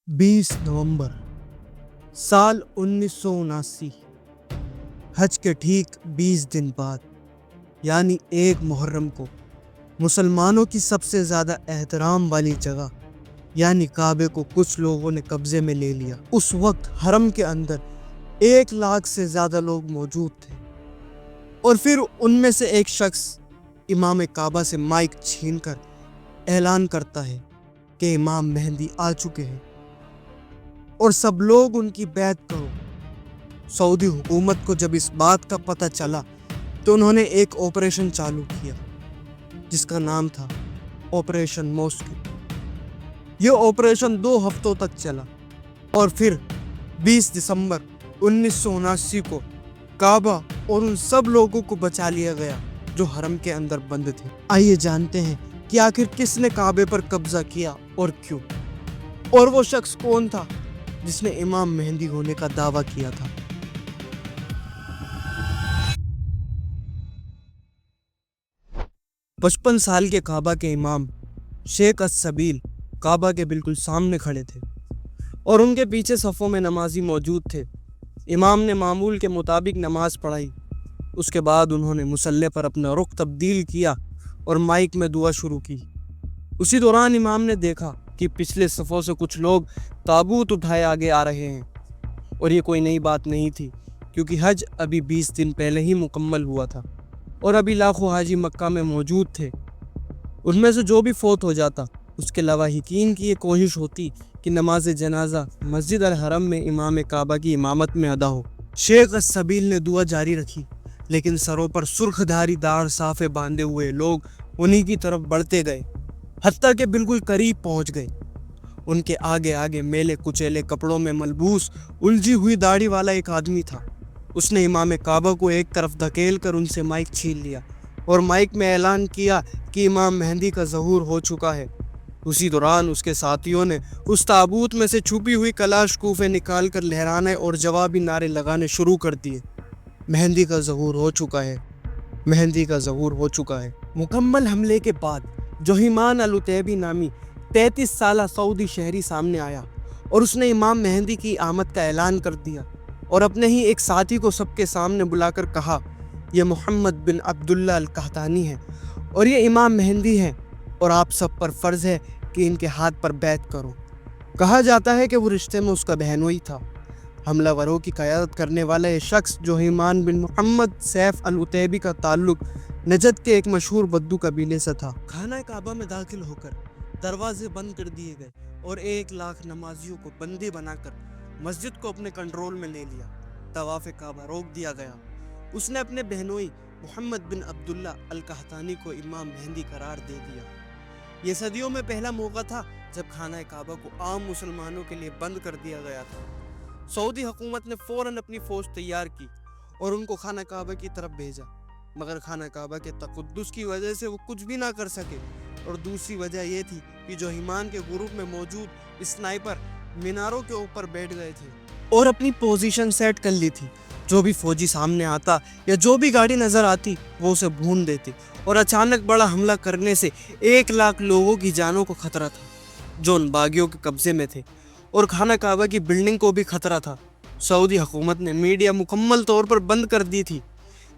20 नवंबर साल 1979। हज के ठीक 20 दिन बाद यानी 1 मुहर्रम को मुसलमानों की सबसे ज़्यादा एहतराम वाली जगह यानी काबे को कुछ लोगों ने कब्ज़े में ले लिया। उस वक्त हरम के अंदर 1 लाख से ज़्यादा लोग मौजूद थे और फिर उनमें से एक शख्स इमाम काबा से माइक छीनकर ऐलान करता है कि इमाम मेहंदी आ चुके हैं और सब लोग उनकी बैत करो। सऊदी हुकूमत को जब इस बात का पता चला तो उन्होंने एक ऑपरेशन चालू किया जिसका नाम था ऑपरेशन मॉस्क्यू। यह ऑपरेशन 2 हफ्तों तक चला और फिर 20 दिसंबर 1979 को काबा और उन सब लोगों को बचा लिया गया जो हरम के अंदर बंद थे। आइए जानते हैं कि आखिर किसने काबे पर कब्जा किया और क्यों, और वो शख्स कौन था जिसने इमाम मेहंदी होने का दावा किया था। पचपन साल के काबा के इमाम शेख अस-सबील काबा के बिल्कुल सामने खड़े थे और उनके पीछे सफ़ों में नमाजी मौजूद थे। इमाम ने मामूल के मुताबिक नमाज पढ़ाई। उसके बाद उन्होंने मुसल्ले पर अपना रुख तब्दील किया और माइक में दुआ शुरू की। उसी दौरान इमाम ने देखा कि पिछले सफ़ों से कुछ लोग ताबूत उठाए आगे आ रहे हैं और ये कोई नई बात नहीं थी क्योंकि हज अभी 20 दिन पहले ही मुकम्मल हुआ था और अभी लाखों हाजी मक्का में मौजूद थे। उनमें से जो भी फौत हो जाता उसके लवाहिकीन की ये कोशिश होती कि नमाज जनाजा मस्जिद अल हरम में इमाम काबा की इमामत में अदा हो। शेख अस-सबील ने दुआ जारी रखी लेकिन सरों पर सुर्खधारी दार साफे बांधे हुए लोग उन्हीं की तरफ बढ़ते गए, हत्ता के बिल्कुल करीब पहुंच गए। उनके आगे आगे मेले कुचेले कपड़ों में मलबूस उलझी हुई दाढ़ी वाला एक आदमी था। उसने इमाम काबा को एक तरफ धकेल कर उनसे माइक छीन लिया और माइक में ऐलान किया कि इमाम मेहंदी का ज़हूर हो चुका है। उसी दौरान उसके साथियों ने उस ताबूत में से छुपी हुई कलाशकूफे निकाल कर लहराने और जवाबी नारे लगाने शुरू कर दिए। मेहंदी का ज़हूर हो चुका है, मेहंदी का ज़हूर हो चुका है। मुकम्मल हमले के बाद जोहिमान अल-उतैबी नामी 33 साला सऊदी शहरी सामने आया और उसने इमाम मेहंदी की आमद का ऐलान कर दिया और अपने ही एक साथी को सबके सामने बुलाकर कहा, यह मोहम्मद बिन अब्दुल्ला अल-कहतानी है और ये इमाम मेहंदी हैं और आप सब पर फ़र्ज़ है कि इनके हाथ पर बैत करो। कहा जाता है कि वो रिश्ते में उसका बहनोई था। हमलावरों की क़यादत करने वाला ये शख्स जोहिमान बिन मोहम्मद सैफ अल-उतैबी का ताल्लुक नजद के एक मशहूर बद्दू कबीले से था। खाना काबा में दाखिल होकर दरवाजे बंद कर दिए गए और 1 लाख नमाजियों को बंदी बनाकर मस्जिद को अपने कंट्रोल में ले लिया। तवाफ़ काबा रोक दिया गया। उसने अपने बहनोई मोहम्मद बिन अब्दुल्ला अल-कहतानी को इमाम मेहंदी करार दे दिया। ये सदियों में पहला मौका था जब खाना काबा को आम मुसलमानों के लिए बंद कर दिया गया था। सऊदी हुकूमत ने फ़ौरन अपनी फ़ौज तैयार की और उनको खाना काबा की तरफ भेजा, मगर खाना काबा के तक़द्दुस की वजह से वो कुछ भी ना कर सके और दूसरी वजह ये थी कि जोहिमान के ग्रुप में मौजूद स्नाइपर मीनारों के ऊपर बैठ गए थे और अपनी पोजीशन सेट कर ली थी। जो भी फौजी सामने आता या जो भी गाड़ी नज़र आती वो उसे भून देते और अचानक बड़ा हमला करने से 1 लाख लोगों की जानों को खतरा था जो उन बागियों के कब्जे में थे और खाना काबा की बिल्डिंग को भी खतरा था। सऊदी हुकूमत ने मीडिया मुकम्मल तौर पर बंद कर दी थी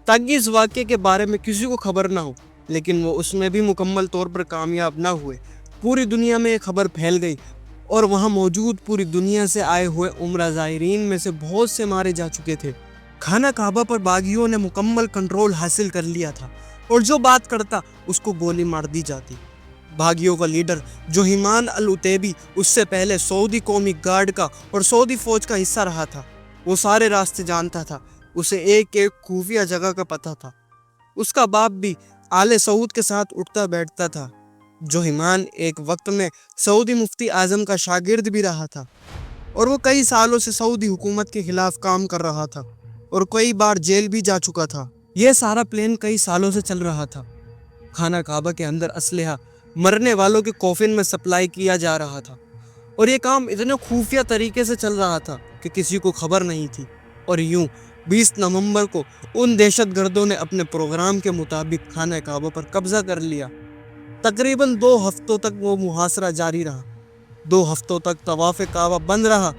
ताकि इस वाक़े के बारे में किसी को खबर ना हो, लेकिन वो उसमें भी मुकम्मल तौर पर कामयाब ना हुए। पूरी दुनिया में ये खबर फैल गई और वहाँ मौजूद पूरी दुनिया से आए हुए उम्रा ज़ायरीन में से बहुत से मारे जा चुके थे। खाना काबा पर बागियों ने मुकम्मल कंट्रोल हासिल कर लिया था और जो बात करता उसको गोली मार दी जाती। बागियों का लीडर जोहिमान अल-उतैबी उससे पहले सऊदी कौमी गार्ड का और सऊदी फ़ौज का हिस्सा रहा था। वो सारे रास्ते जानता था, उसे एक एक खुफिया जगह का पता था। उसका बाप भी आले सऊद के साथ उठता बैठता था। जोहिमान एक वक्त में सऊदी मुफ्ती आज़म का शागिर्द भी रहा था और वो कई सालों से सऊदी हुकूमत के खिलाफ काम कर रहा था और कई बार जेल भी जा चुका था। यह सारा प्लान कई सालों से चल रहा था। खाना काबा के अंदर असलहा मरने वालों के कॉफिन में सप्लाई किया जा रहा था और ये काम इतने खुफिया तरीके से चल रहा था कि किसी को खबर नहीं थी। और यूं 20 नवंबर को उन दहशतगर्दों ने अपने प्रोग्राम के मुताबिक खाना काबा पर कब्जा कर लिया। तकरीबन 2 हफ्तों तक वो मुहासरा जारी रहा 2 हफ्तों तक तवाफ काबा बंद रहा।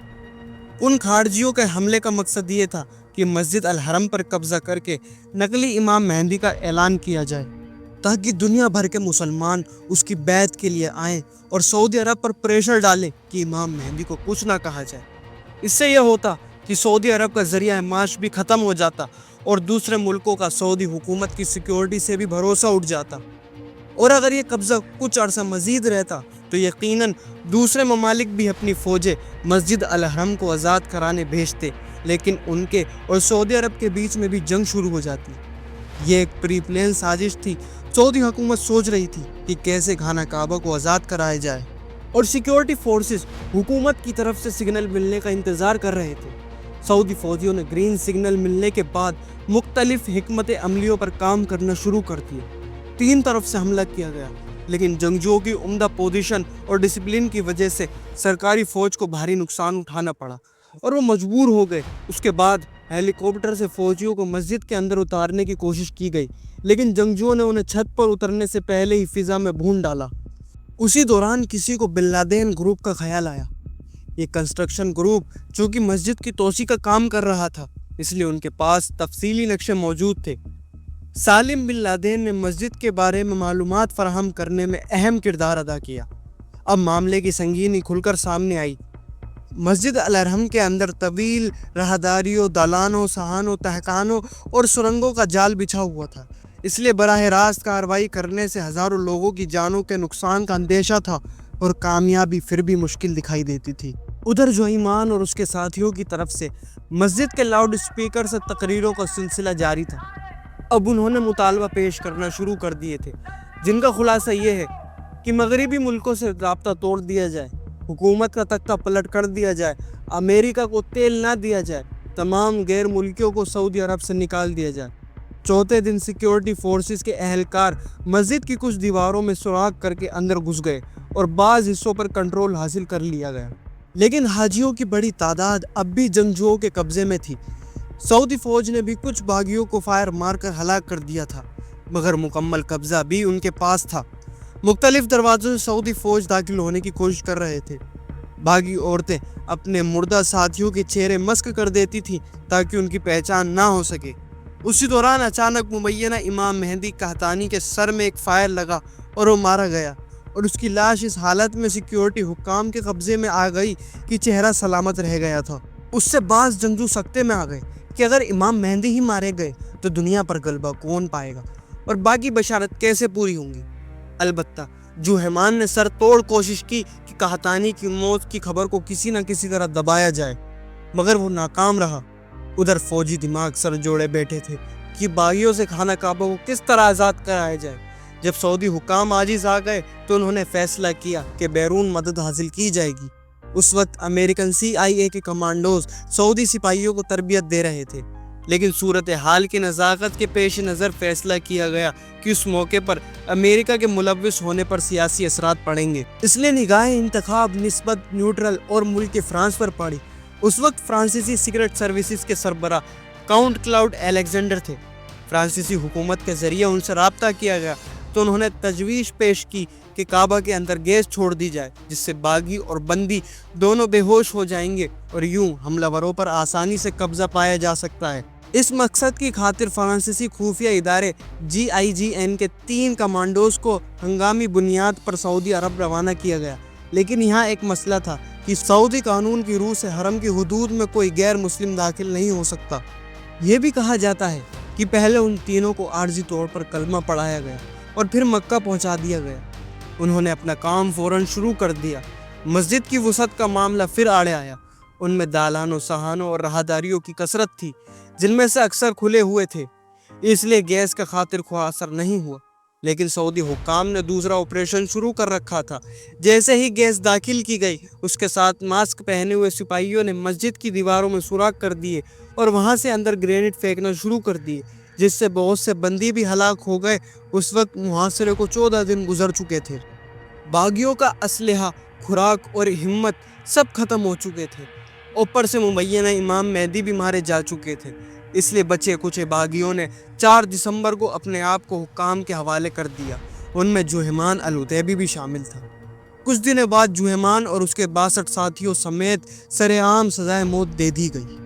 उन खारजियों के हमले का मकसद ये था कि मस्जिद अल हरम पर कब्जा करके नकली इमाम मेहंदी का ऐलान किया जाए, ताकि दुनिया भर के मुसलमान उसकी बैत के लिए आएं और सऊदी अरब पर प्रेशर डालें कि इमाम मेहंदी को कुछ ना कहा जाए। इससे यह होता कि सऊदी अरब का जरिया माश भी ख़त्म हो जाता और दूसरे मुल्कों का सऊदी हुकूमत की सिक्योरिटी से भी भरोसा उठ जाता। और अगर ये कब्ज़ा कुछ अरसा मज़ीद रहता तो यकीनन दूसरे ममालिक भी अपनी फ़ौजें मस्जिद अल हरम को आज़ाद कराने भेजते, लेकिन उनके और सऊदी अरब के बीच में भी जंग शुरू हो जाती। ये एक प्री प्लान साजिश थी। सऊदी हुकूमत सोच रही थी कि कैसे खाना काबा को आज़ाद कराया जाए, और सिक्योरिटी फोर्सेस हुकूमत की तरफ से सिग्नल मिलने का इंतज़ार कर रहे थे। सऊदी फौजियों ने ग्रीन सिग्नल मिलने के बाद मुख्तलिफ हिकमत अमलियों पर काम करना शुरू कर दिया। 3 तरफ से हमला किया गया, लेकिन जंगजुओं की उम्दा पोजीशन और डिसिप्लिन की वजह से सरकारी फौज को भारी नुकसान उठाना पड़ा और वो मजबूर हो गए। उसके बाद हेलीकॉप्टर से फौजियों को मस्जिद के अंदर उतारने की कोशिश की गई, लेकिन जंगजुओं ने उन्हें छत पर उतरने से पहले ही फिजा में भून डाला। उसी दौरान किसी को बिन लादेन ग्रुप का ख्याल आया। ये कंस्ट्रक्शन ग्रुप जो कि मस्जिद की तोसी का काम कर रहा था, इसलिए उनके पास तफसीली नक्शे मौजूद थे। सालिम बिन लादेन ने मस्जिद के बारे में मालूमात फराहम करने में अहम किरदार अदा किया। अब मामले की संगीनी खुलकर सामने आई। मस्जिद अल हरम के अंदर तवील राहदारियों, दालानों, सहानों, तहखानों और सुरंगों का जाल बिछा हुआ था, इसलिए बराह रास्त कार्रवाई करने से हज़ारों लोगों की जानों के नुकसान का अंदेशा था और कामयाबी फिर भी मुश्किल दिखाई देती थी। उधर जोईमान और उसके साथियों की तरफ से मस्जिद के लाउड स्पीकर से तकरीरों का सिलसिला जारी था। अब उन्होंने मुतालबा पेश करना शुरू कर दिए थे, जिनका खुलासा ये है कि मगरबी मुल्कों से राब्ता तोड़ दिया जाए, हुकूमत का तख्ता पलट कर दिया जाए, अमेरिका को तेल ना दिया जाए, तमाम गैर मुल्कियों को सऊदी अरब से निकाल दिया जाए। चौथे दिन सिक्योरिटी फोर्सेस के अहलकार मस्जिद की कुछ दीवारों में सुराख करके अंदर घुस गए और बाज़ हिस्सों पर कंट्रोल हासिल कर लिया गया, लेकिन हाजियों की बड़ी तादाद अब भी जंगजुओं के कब्जे में थी। सऊदी फौज ने भी कुछ बागियों को फायर मारकर हलाक कर दिया था, मगर मुकम्मल कब्जा भी उनके पास था। मुख्तलिफ दरवाज़ों से सऊदी फौज दाखिल होने की कोशिश कर रहे थे। बागी औरतें अपने मुर्दा साथियों के चेहरे मस्क कर देती थीं ताकि उनकी पहचान ना हो सके। उसी दौरान अचानक मुबैना इमाम मेहंदी कहतानी के सर में एक फायर लगा और वो मारा गया, और उसकी लाश इस हालत में सिक्योरिटी हुक्काम के कब्जे में आ गई कि चेहरा सलामत रह गया था। उससे बाज़ जंगजू सकते में आ गए कि अगर इमाम मेहंदी ही मारे गए तो दुनिया पर गलबा कौन पाएगा और बाकी बशारत कैसे पूरी होंगी। अलबत्ता जुहैमान ने सर तोड़ कोशिश की कि कहतानी की मौत की खबर को किसी न किसी तरह दबाया जाए, मगर वो नाकाम रहा। उधर फौजी दिमाग सर जोड़े बैठे थे कि बागियों से खाना काबा को किस तरह आज़ाद कराया जाए। जब सऊदी हुक्काम आजिज़ आ गए तो उन्होंने फैसला किया कि बैरून मदद हासिल की जाएगी। उस वक्त अमेरिकन CIA के कमांडोज सऊदी सिपाहियों को तरबियत दे रहे थे, लेकिन सूरत हाल की नज़ाकत के पेश नज़र फैसला किया गया कि उस मौके पर अमेरिका के मुलव्विस होने पर सियासी असरात पड़ेंगे, इसलिए निगाह इंतखाब निस्बत न्यूट्रल और मुल्क फ्रांस पर पड़ी। उस वक्त फ्रांसीसी सीक्रेट सर्विसेज के सरबरा काउंट क्लाउड अलेक्जेंडर थे। फ्रांसीसी हुकूमत के ज़रिए उनसे रब्ता किया गया तो उन्होंने तजवीज़ पेश की कि काबा के अंदर गैस छोड़ दी जाए, जिससे बागी और बंदी दोनों बेहोश हो जाएंगे और यूं हमलावरों पर आसानी से कब्जा पाया जा सकता है। इस मकसद की खातिर फ्रांसीसी खुफिया इदारे GIGN के 3 कमांडोज को हंगामी बुनियाद पर सऊदी अरब रवाना किया गया, लेकिन यहाँ एक मसला था कि सऊदी कानून की रूह से हरम की हुदूद में कोई गैर मुस्लिम दाखिल नहीं हो सकता। ये भी कहा जाता है कि पहले उन तीनों को आर्जी तौर पर कलमा पढ़ाया गया और फिर मक्का पहुंचा दिया गया। उन्होंने अपना काम फौरन शुरू कर दिया। मस्जिद की वसअत का मामला फिर आड़े आया। उनमें दालानों, सहानों और राहदारियों की कसरत थी, जिनमें से अक्सर खुले हुए थे, इसलिए गैस का खातिर ख्वाह असर नहीं हुआ। लेकिन सऊदी हुक्काम ने दूसरा ऑपरेशन शुरू कर रखा था। जैसे ही गैस दाखिल की गई, उसके साथ मास्क पहने हुए सिपाहियों ने मस्जिद की दीवारों में सुराख कर दिए और वहां से अंदर ग्रेनेड फेंकना शुरू कर दिए, जिससे बहुत से बंदी भी हलाक हो गए। उस वक्त मुहासरे को 14 दिन गुजर चुके थे। बागियों का असलहा, खुराक और हिम्मत सब खत्म हो चुके थे। ऊपर से मुबैना इमाम मेहदी भी मारे जा चुके थे, इसलिए बचे कुछ बागियों ने 4 दिसंबर को अपने आप को हुक्काम के हवाले कर दिया। उनमें जुहैमान अल-उतैबी भी शामिल था। کچھ دنوں بعد جوہمان اور اس کے 62 ساتھیوں سمیت سرعام سزائے موت دے دی گئی۔